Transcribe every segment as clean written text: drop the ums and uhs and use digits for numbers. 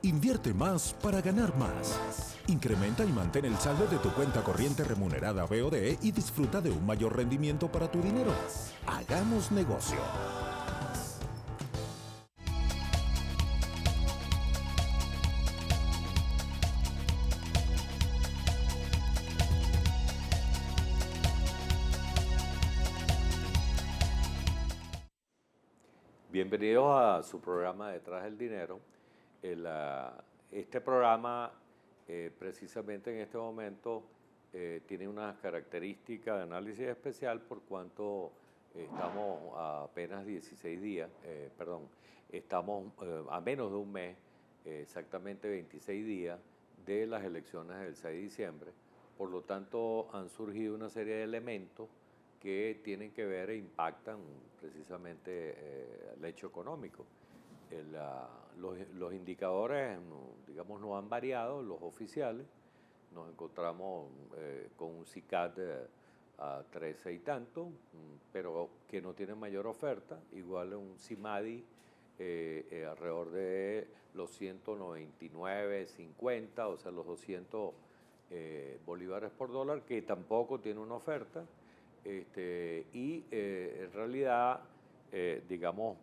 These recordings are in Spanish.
Invierte más para ganar más. Incrementa y mantén el saldo de tu cuenta corriente remunerada BOD y disfruta de un mayor rendimiento para tu dinero. Hagamos negocio. Bienvenidos a su programa Detrás del Dinero. Este programa, precisamente en este momento, tiene unas características de análisis especial por cuanto estamos a apenas 16 días, estamos a menos de un mes, exactamente 26 días de las elecciones del 6 de diciembre. Por lo tanto, han surgido una serie de elementos que tienen que ver e impactan precisamente el hecho económico. Los indicadores, digamos, no han variado, los oficiales. Nos encontramos con un CICAT a 13 y tanto, pero que no tiene mayor oferta, igual un CIMADI alrededor de los 199.50, o sea, los 200 bolívares por dólar, que tampoco tiene una oferta. En realidad, digamos,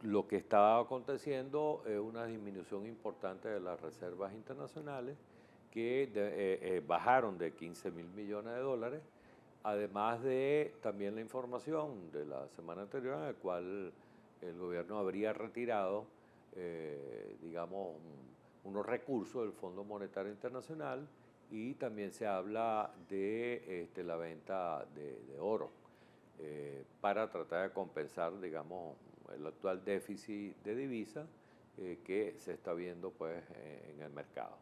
lo que está aconteciendo es una disminución importante de las reservas internacionales que bajaron de 15.000 millones de dólares, además de también la información de la semana anterior en la cual el gobierno habría retirado, digamos, unos recursos del Fondo Monetario Internacional, y también se habla de la venta de oro para tratar de compensar, digamos, el actual déficit de divisa que se está viendo pues, en el mercado.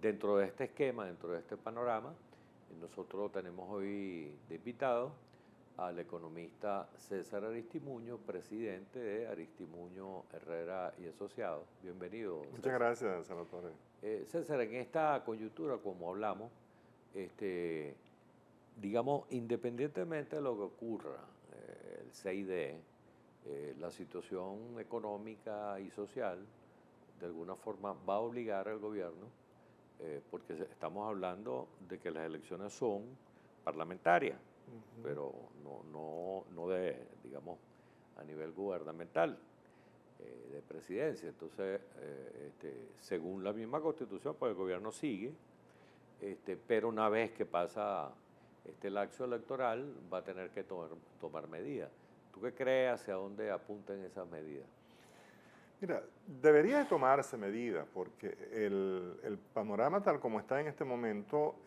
Dentro de este esquema, dentro de este panorama, nosotros tenemos hoy de invitado al economista César Aristimuño, presidente de Aristimuño Herrera y Asociados. Bienvenido, César. Muchas gracias, senador. César, en esta coyuntura, como hablamos, digamos, independientemente de lo que ocurra, el 6D, la situación económica y social, de alguna forma va a obligar al gobierno, porque estamos hablando de que las elecciones son parlamentarias, pero no de, digamos, a nivel gubernamental, de presidencia. Entonces, según la misma Constitución, pues el gobierno sigue, pero una vez que pasa este lapso electoral va a tener que tomar medidas. ¿Tú qué crees hacia dónde apuntan esas medidas? Mira, debería de tomarse medidas porque el panorama tal como está en este momento,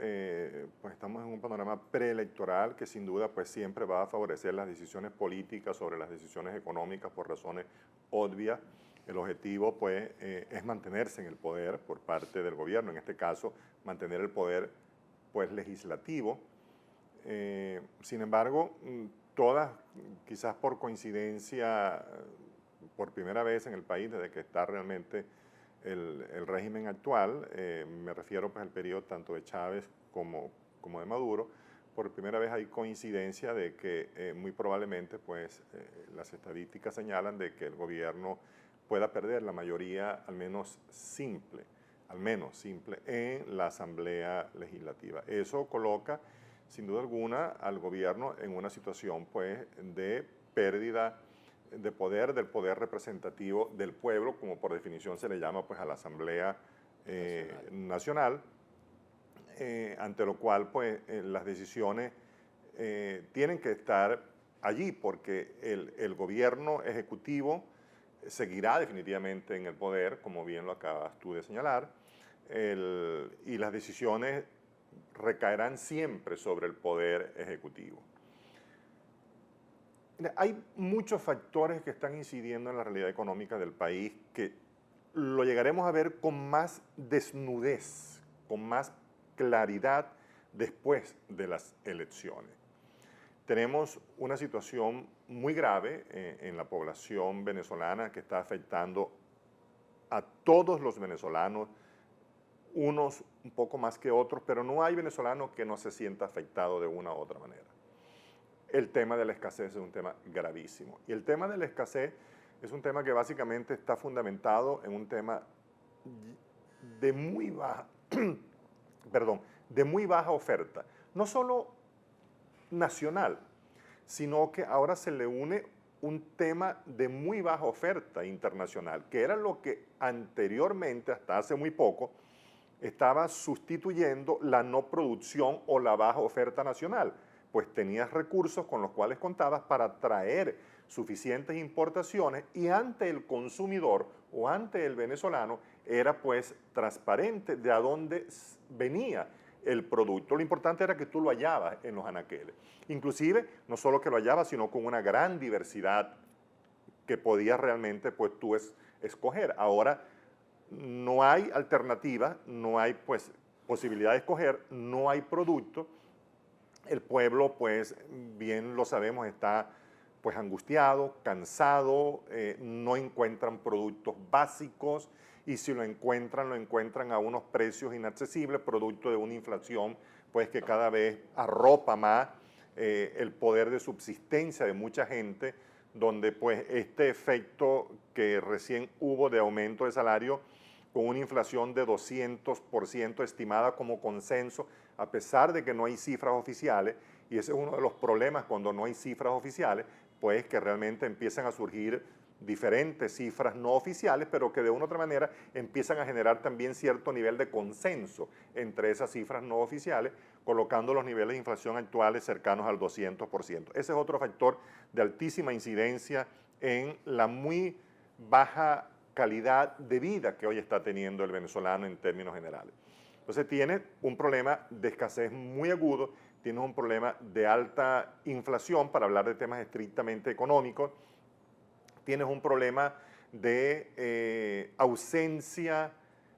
pues estamos en un panorama preelectoral que sin duda pues siempre va a favorecer las decisiones políticas sobre las decisiones económicas por razones obvias. El objetivo pues es mantenerse en el poder por parte del gobierno, en este caso mantener el poder pues legislativo. Sin embargo, todas, quizás por coincidencia, por primera vez en el país desde que está realmente el régimen actual, me refiero pues al periodo tanto de Chávez como de Maduro, por primera vez hay coincidencia de que muy probablemente pues las estadísticas señalan de que el gobierno pueda perder la mayoría al menos simple en la Asamblea Legislativa. Eso coloca sin duda alguna al gobierno en una situación pues de pérdida de poder, del poder representativo del pueblo, como por definición se le llama pues a la Asamblea Nacional, ante lo cual pues las decisiones tienen que estar allí porque el gobierno ejecutivo seguirá definitivamente en el poder, como bien lo acabas tú de señalar, y las decisiones recaerán siempre sobre el poder ejecutivo. Hay muchos factores que están incidiendo en la realidad económica del país que lo llegaremos a ver con más desnudez, con más claridad después de las elecciones. Tenemos una situación muy grave en la población venezolana que está afectando a todos los venezolanos, unos un poco más que otros, pero no hay venezolano que no se sienta afectado de una u otra manera. El tema de la escasez es un tema gravísimo. Y el tema de la escasez es un tema que básicamente está fundamentado en un tema de muy baja, perdón, de muy baja oferta. No solo nacional, sino que ahora se le une un tema de muy baja oferta internacional, que era lo que anteriormente, hasta hace muy poco, estaba sustituyendo la no producción o la baja oferta nacional, pues tenías recursos con los cuales contabas para traer suficientes importaciones y ante el consumidor o ante el venezolano era pues transparente de a dónde venía el producto. Lo importante era que tú lo hallabas en los anaqueles. Inclusive, no solo que lo hallabas, sino con una gran diversidad que podías realmente pues tú escoger. Ahora no hay alternativa, no hay pues posibilidad de escoger, no hay producto. El pueblo pues bien lo sabemos está pues angustiado, cansado, no encuentran productos básicos y si lo encuentran a unos precios inaccesibles, producto de una inflación pues que cada vez arropa más el poder de subsistencia de mucha gente, donde pues este efecto que recién hubo de aumento de salario con una inflación de 200% estimada como consenso, a pesar de que no hay cifras oficiales, y ese es uno de los problemas cuando no hay cifras oficiales, pues que realmente empiezan a surgir diferentes cifras no oficiales, pero que de una u otra manera empiezan a generar también cierto nivel de consenso entre esas cifras no oficiales, colocando los niveles de inflación actuales cercanos al 200%. Ese es otro factor de altísima incidencia en la muy baja calidad de vida que hoy está teniendo el venezolano en términos generales. Entonces tiene un problema de escasez muy agudo, tiene un problema de alta inflación, para hablar de temas estrictamente económicos, tienes un problema de ausencia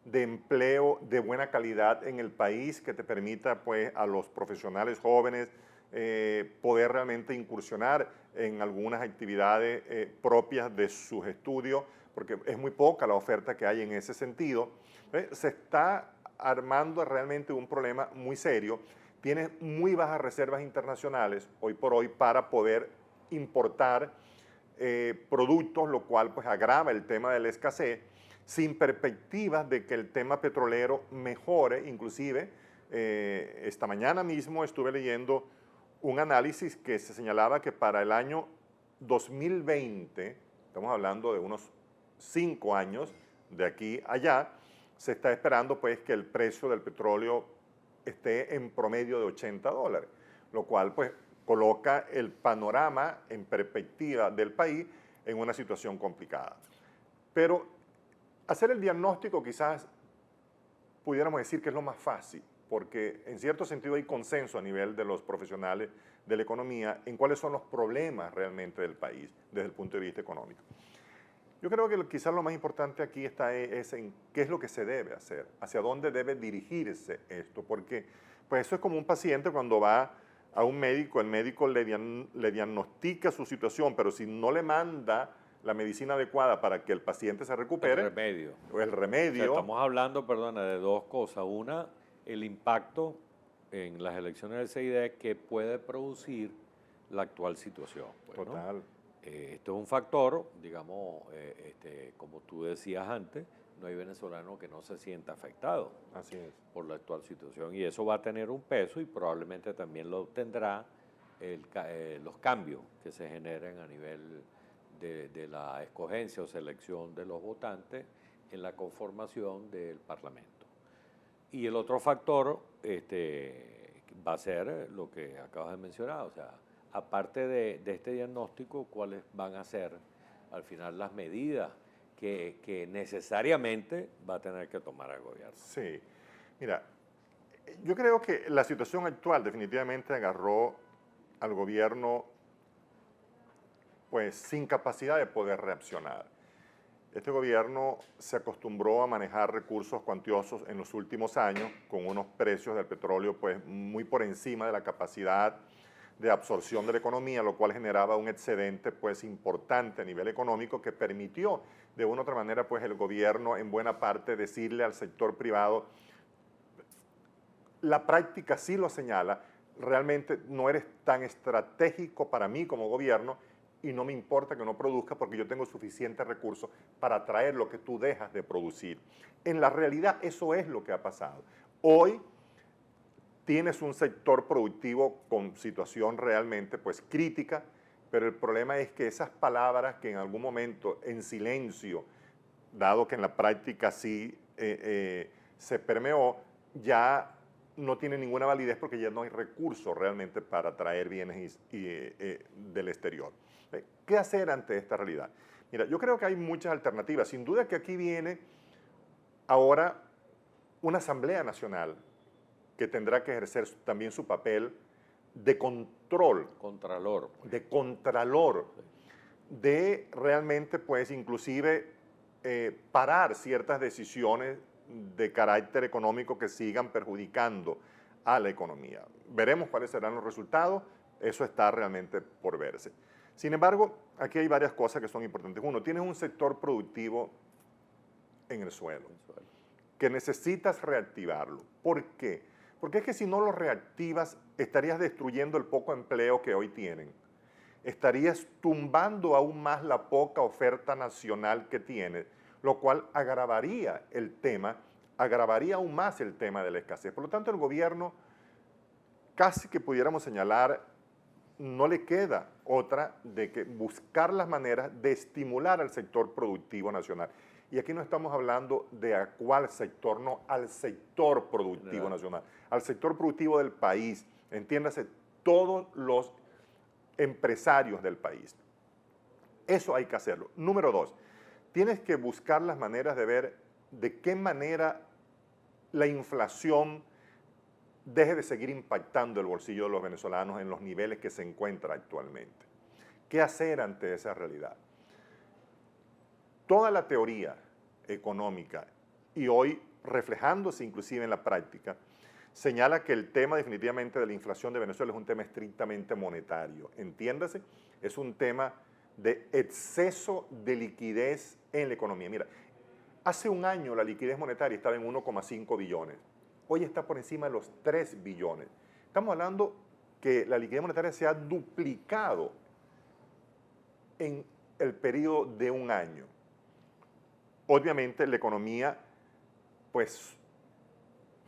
de empleo de buena calidad en el país que te permita pues, a los profesionales jóvenes poder realmente incursionar en algunas actividades propias de sus estudios, porque es muy poca la oferta que hay en ese sentido. Se está armando realmente un problema muy serio. Tienes muy bajas reservas internacionales hoy por hoy para poder importar productos, lo cual pues agrava el tema de la escasez, sin perspectivas de que el tema petrolero mejore. Inclusive, esta mañana mismo estuve leyendo un análisis que se señalaba que para el año 2020, estamos hablando de unos 5 años de aquí a allá, se está esperando pues que el precio del petróleo esté en promedio de $80, lo cual pues coloca el panorama en perspectiva del país en una situación complicada. Pero hacer el diagnóstico quizás pudiéramos decir que es lo más fácil, porque en cierto sentido hay consenso a nivel de los profesionales de la economía en cuáles son los problemas realmente del país desde el punto de vista económico. Yo creo que quizás lo más importante aquí está es en qué es lo que se debe hacer, hacia dónde debe dirigirse esto, porque pues eso es como un paciente cuando va a un médico, el médico le diagnostica su situación, pero si no le manda la medicina adecuada para que el paciente se recupere. El remedio. El remedio. O sea, estamos hablando, perdona, de dos cosas. Una, el impacto en las elecciones del CID que puede producir la actual situación. Pues, Total. ¿no? Esto es un factor, digamos, como tú decías antes, no hay venezolano que no se sienta afectado. Así es. Por la actual situación. Y eso va a tener un peso y probablemente también lo tendrá los cambios que se generen a nivel de la escogencia o selección de los votantes en la conformación del Parlamento. Y el otro factor va a ser lo que acabas de mencionar, o sea, aparte de este diagnóstico, cuáles van a ser al final las medidas que necesariamente va a tener que tomar el gobierno. Sí, mira, yo creo que la situación actual definitivamente agarró al gobierno pues sin capacidad de poder reaccionar. Este gobierno se acostumbró a manejar recursos cuantiosos en los últimos años con unos precios del petróleo pues muy por encima de la capacidad de absorción de la economía, lo cual generaba un excedente pues importante a nivel económico que permitió de una u otra manera pues el gobierno en buena parte decirle al sector privado, la práctica sí lo señala, realmente no eres tan estratégico para mí como gobierno, y no me importa que no produzca porque yo tengo suficientes recursos para traer lo que tú dejas de producir. En la realidad eso es lo que ha pasado. Hoy tienes un sector productivo con situación realmente pues crítica, pero el problema es que esas palabras que en algún momento en silencio, dado que en la práctica sí se permeó, ya no tienen ninguna validez porque ya no hay recursos realmente para traer bienes del exterior. ¿Qué hacer ante esta realidad? Mira, yo creo que hay muchas alternativas. Sin duda que aquí viene ahora una Asamblea Nacional que tendrá que ejercer también su papel de control. Contralor. De contralor. De realmente, pues, inclusive parar ciertas decisiones de carácter económico que sigan perjudicando a la economía. Veremos cuáles serán los resultados. Eso está realmente por verse. Sin embargo, aquí hay varias cosas que son importantes. Uno, tienes un sector productivo en el suelo, que necesitas reactivarlo. ¿Por qué? Porque es que si no lo reactivas, estarías destruyendo el poco empleo que hoy tienen. Estarías tumbando aún más la poca oferta nacional que tienes, lo cual agravaría el tema, agravaría aún más el tema de la escasez. Por lo tanto, el gobierno, casi que pudiéramos señalar, no le queda otra de que buscar las maneras de estimular al sector productivo nacional. Y aquí no estamos hablando de a cuál sector, no, al sector productivo nacional, al sector productivo del país, entiéndase, todos los empresarios del país. Eso hay que hacerlo. Número dos, tienes que buscar las maneras de ver de qué manera la inflación deje de seguir impactando el bolsillo de los venezolanos en los niveles que se encuentra actualmente. ¿Qué hacer ante esa realidad? Toda la teoría económica y hoy reflejándose inclusive en la práctica, señala que el tema definitivamente de la inflación de Venezuela es un tema estrictamente monetario. Entiéndase, es un tema de exceso de liquidez en la economía. Mira, hace un año la liquidez monetaria estaba en 1,5 billones. Hoy está por encima de los 3 billones. Estamos hablando que la liquidez monetaria se ha duplicado en el periodo de un año. Obviamente la economía pues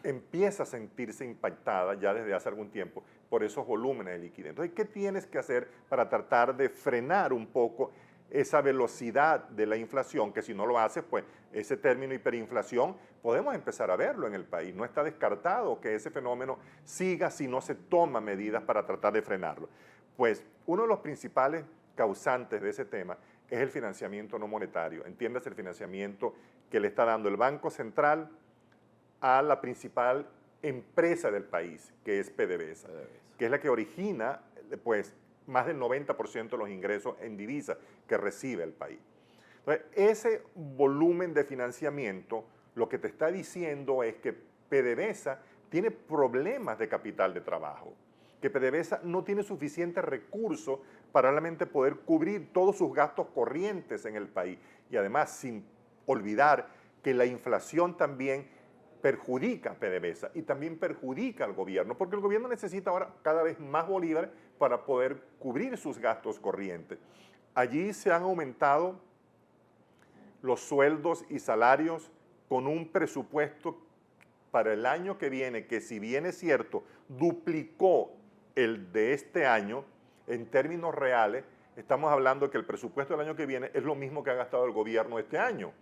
empieza a sentirse impactada ya desde hace algún tiempo por esos volúmenes de liquidez. Entonces, ¿qué tienes que hacer para tratar de frenar un poco esa velocidad de la inflación? Que si no lo haces, pues ese término hiperinflación podemos empezar a verlo en el país. No está descartado que ese fenómeno siga si no se toman medidas para tratar de frenarlo. Pues uno de los principales causantes de ese tema es el financiamiento no monetario. Entiéndase, el financiamiento que le está dando el Banco Central a la principal empresa del país, que es PDVSA, que es la que origina pues, más del 90% de los ingresos en divisas que recibe el país. Entonces, ese volumen de financiamiento lo que te está diciendo es que PDVSA tiene problemas de capital de trabajo, que PDVSA no tiene suficientes recursos para realmente poder cubrir todos sus gastos corrientes en el país. Y además, sin olvidar que la inflación también perjudica a PDVSA y también perjudica al gobierno, porque el gobierno necesita ahora cada vez más bolívares para poder cubrir sus gastos corrientes. Allí se han aumentado los sueldos y salarios con un presupuesto para el año que viene, que si bien es cierto, duplicó el de este año, en términos reales, estamos hablando de que el presupuesto del año que viene es lo mismo que ha gastado el gobierno este año.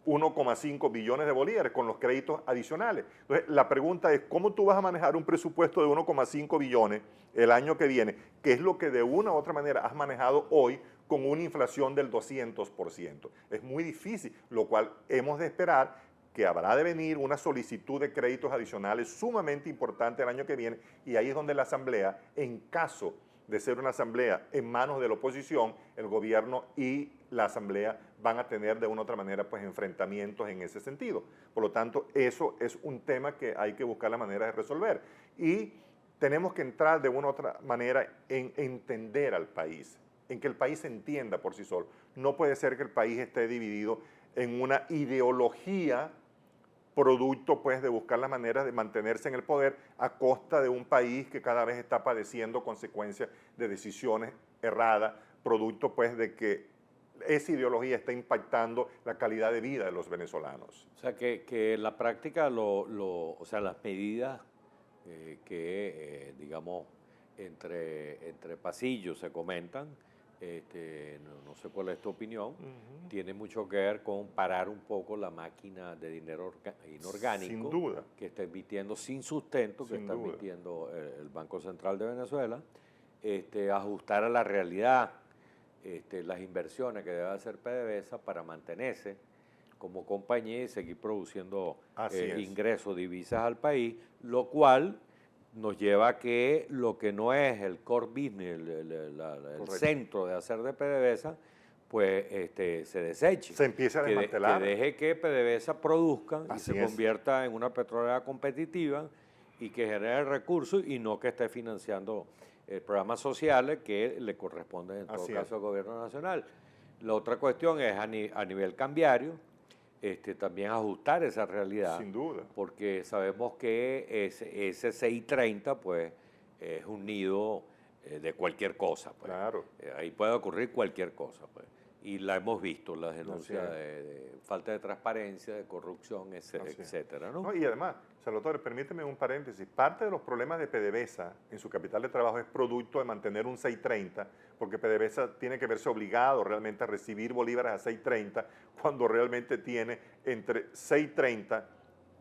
1,5 billones de bolívares con los créditos adicionales. Entonces, la pregunta es, ¿cómo tú vas a manejar un presupuesto de 1,5 billones el año que viene? Que es lo que de una u otra manera has manejado hoy con una inflación del 200%. Es muy difícil, lo cual hemos de esperar que habrá de venir una solicitud de créditos adicionales sumamente importante el año que viene, y ahí es donde la Asamblea, en caso de ser una Asamblea en manos de la oposición, el gobierno y la Asamblea van a tener de una u otra manera pues enfrentamientos en ese sentido. Por lo tanto, eso es un tema que hay que buscar la manera de resolver. Y tenemos que entrar de una u otra manera en entender al país, en que el país se entienda por sí solo. No puede ser que el país esté dividido en una ideología producto pues de buscar la manera de mantenerse en el poder a costa de un país que cada vez está padeciendo consecuencias de decisiones erradas, producto pues de que esa ideología está impactando la calidad de vida de los venezolanos. O sea, que en la práctica, o sea, las medidas digamos, entre pasillos se comentan, no sé cuál es tu opinión, tiene mucho que ver con parar un poco la máquina de dinero inorgánico. Sin duda. Que está emitiendo sin sustento, que Sin está duda. emitiendo el Banco Central de Venezuela, ajustar a la realidad las inversiones que debe hacer PDVSA para mantenerse como compañía y seguir produciendo ingresos, divisas al país, lo cual nos lleva a que lo que no es el core business, el centro de hacer de PDVSA, pues se deseche. Se empiece a desmantelar. Que deje que PDVSA produzca y se convierta en una petrolera competitiva y que genere recursos y no que esté financiando programas sociales que le corresponden en todo caso al gobierno nacional. La otra cuestión es a nivel cambiario, también ajustar esa realidad. Sin duda. Porque sabemos que ese 6.30 pues es un nido de cualquier cosa. Pues. Claro. Ahí puede ocurrir cualquier cosa. Pues. Y la hemos visto, las denuncias de falta de transparencia, de corrupción, etcétera. ¿No? Y además, Salvatore, permíteme un paréntesis. Parte de los problemas de PDVSA en su capital de trabajo es producto de mantener un 6.30, porque PDVSA tiene que verse obligado realmente a recibir bolívares a 6.30 cuando realmente tiene entre 6.30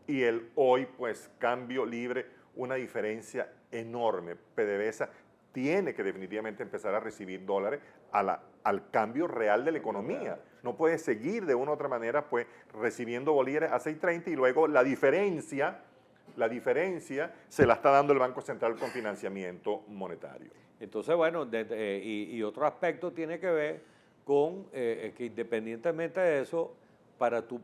y el hoy, pues, cambio libre, una diferencia enorme. PDVSA tiene que definitivamente empezar a recibir dólares al cambio real de la economía. No puede seguir de una u otra manera pues recibiendo bolívares a 6.30 y luego la diferencia se la está dando el Banco Central con financiamiento monetario. Entonces, bueno, y otro aspecto tiene que ver con que independientemente de eso, para tú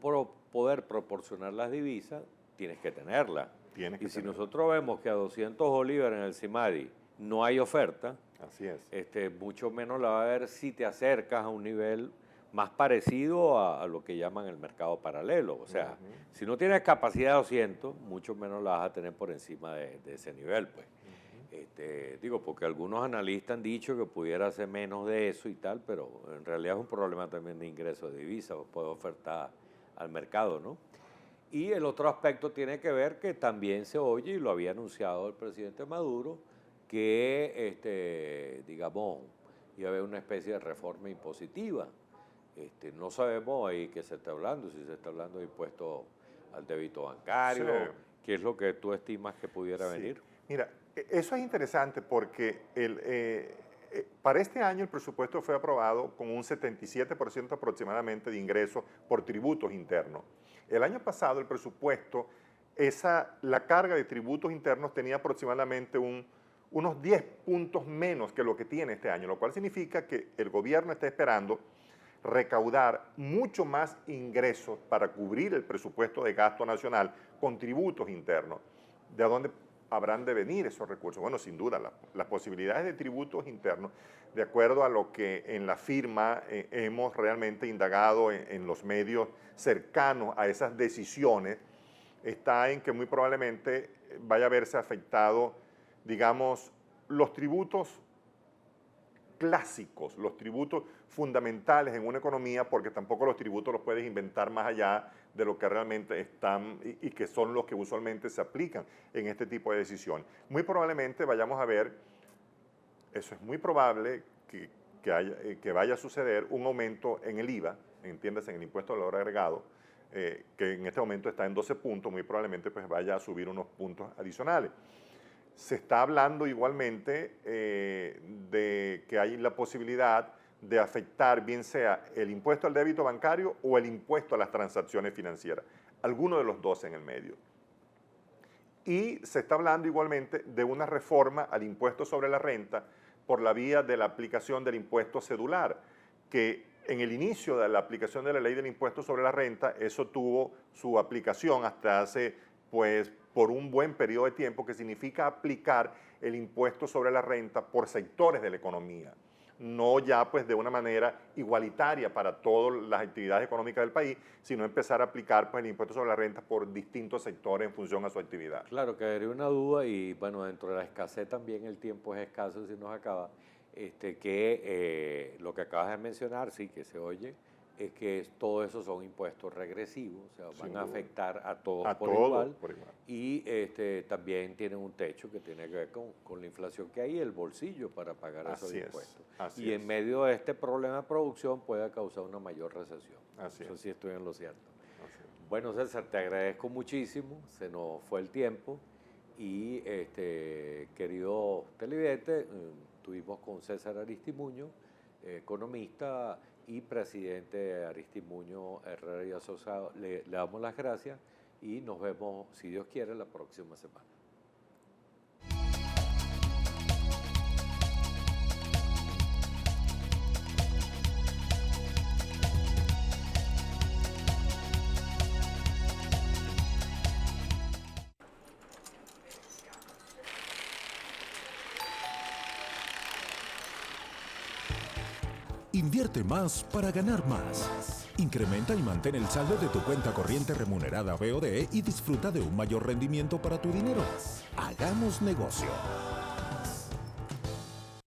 poder proporcionar las divisas, tienes que tenerlas. Y si nosotros vemos que a 200 bolívares en el CIMADI no hay oferta, así es. Mucho menos la va a haber si te acercas a un nivel más parecido a lo que llaman el mercado paralelo. O sea, si no tienes capacidad de 200, mucho menos la vas a tener por encima de ese nivel. Pues. Digo, porque algunos analistas han dicho que pudiera ser menos de eso y tal, pero en realidad es un problema también de ingresos de divisas, puede ofertar al mercado, ¿no? Y el otro aspecto tiene que ver que también se oye, y lo había anunciado el presidente Maduro, que, digamos, iba a haber una especie de reforma impositiva. No sabemos ahí qué se está hablando, si se está hablando de impuestos al débito bancario, qué es lo que tú estimas que pudiera venir. Mira, eso es interesante porque para este año el presupuesto fue aprobado con un 77% aproximadamente de ingresos por tributos internos. El año pasado el presupuesto, la carga de tributos internos tenía aproximadamente unos 10 puntos menos que lo que tiene este año, lo cual significa que el gobierno está esperando recaudar mucho más ingresos para cubrir el presupuesto de gasto nacional con tributos internos. ¿De dónde habrán de venir esos recursos? Bueno, sin duda, las posibilidades de tributos internos, de acuerdo a lo que en la firma hemos realmente indagado en los medios cercanos a esas decisiones, está en que muy probablemente vaya a verse afectado, digamos, los tributos clásicos, los tributos fundamentales en una economía, porque tampoco los tributos los puedes inventar más allá de lo que realmente están y que son los que usualmente se aplican en este tipo de decisiones. Muy probablemente vayamos a ver, eso es muy probable que vaya a suceder un aumento en el IVA, entiéndase, en el impuesto al valor agregado, que en este momento está en 12 puntos, muy probablemente pues vaya a subir unos puntos adicionales. Se está hablando igualmente de que hay la posibilidad de afectar bien sea el impuesto al débito bancario o el impuesto a las transacciones financieras, alguno de los dos en el medio. Y se está hablando igualmente de una reforma al impuesto sobre la renta por la vía de la aplicación del impuesto cedular, que en el inicio de la aplicación de la ley del impuesto sobre la renta, eso tuvo su aplicación hasta hace, pues, por un buen periodo de tiempo, que significa aplicar el impuesto sobre la renta por sectores de la economía. no ya pues de una manera igualitaria para todas las actividades económicas del país, sino empezar a aplicar pues el impuesto sobre la renta por distintos sectores en función a su actividad. Claro, que habría una duda y bueno, dentro de la escasez también el tiempo es escaso si nos acaba, lo que acabas de mencionar, sí que se oye, es que todo eso son impuestos regresivos, o sea, van a afectar a todos por igual. Y también tienen un techo que tiene que ver con la inflación que hay y el bolsillo para pagar esos impuestos. Y en medio de este problema de producción puede causar una mayor recesión. Eso sí estoy en lo cierto. Bueno, César, te agradezco muchísimo, se nos fue el tiempo y querido televidente, estuvimos con César Aristimuño, economista y presidente de Aristimuño Herrera y Asociados. Le damos las gracias y nos vemos, si Dios quiere, la próxima semana. Invierte más para ganar más. Incrementa y mantén el saldo de tu cuenta corriente remunerada BOD y disfruta de un mayor rendimiento para tu dinero. Hagamos negocio.